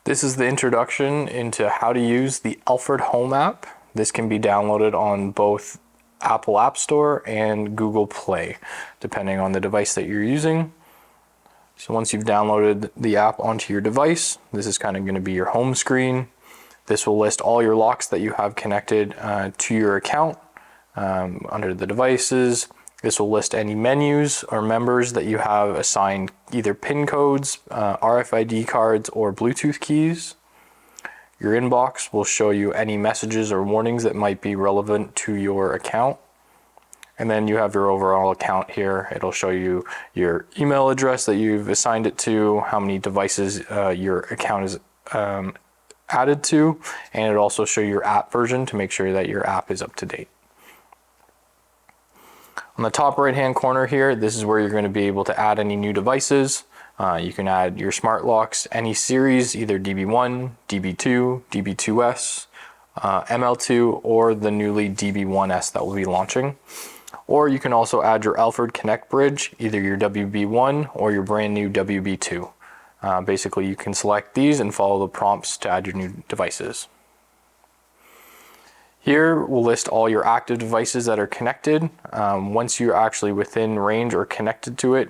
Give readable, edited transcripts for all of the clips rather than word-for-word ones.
This is the introduction into how to use the Alfred Home App. This can be downloaded on both Apple App Store and Google Play, depending on the device that you're using. So once you've downloaded the app onto your device, this is kind of going to be your home screen. This will list all your locks that you have connected to your account under the devices. This will list any menus or members that you have assigned either PIN codes, RFID cards, or Bluetooth keys. Your inbox will show you any messages or warnings that might be relevant to your account. And then you have your overall account here. It'll show you your email address that you've assigned it to, how many devices your account is added to, and it'll also show your app version to make sure that your app is up to date. On the top right hand corner here, this is where you're going to be able to add any new devices. You can add your smart locks, any series, either DB1, DB2, DB2S, ML2, or the newly DB1S that will be launching. Or you can also add your Alfred Connect bridge, either your WB1 or your brand new WB2. Basically, you can select these and follow the prompts to add your new devices. Here we'll list all your active devices that are connected. Once you're actually within range or connected to it,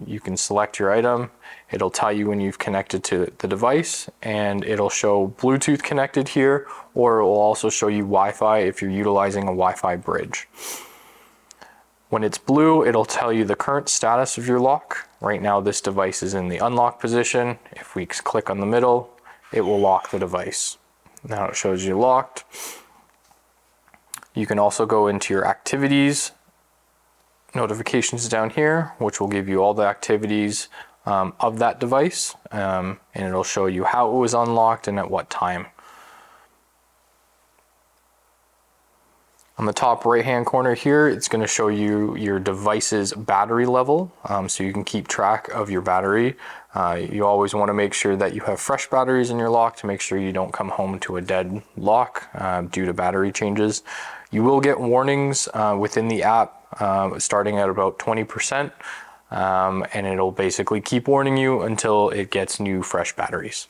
you can select your item. It'll tell you when you've connected to the device, and it'll show Bluetooth connected here, or it will also show you Wi-Fi if you're utilizing a Wi-Fi bridge. When it's blue, it'll tell you the current status of your lock. Right now this device is in the unlock position. If we click on the middle, it will lock the device. Now it shows you locked. You can also go into your activities notifications down here, which will give you all the activities of that device, and it'll show you how it was unlocked and at what time. On the top right hand corner here, it's going to show you your device's battery level, so you can keep track of your battery. You always want to make sure that you have fresh batteries in your lock to make sure you don't come home to a dead lock due to battery changes. You will get warnings within the app starting at about 20%, and it'll basically keep warning you until it gets new fresh batteries.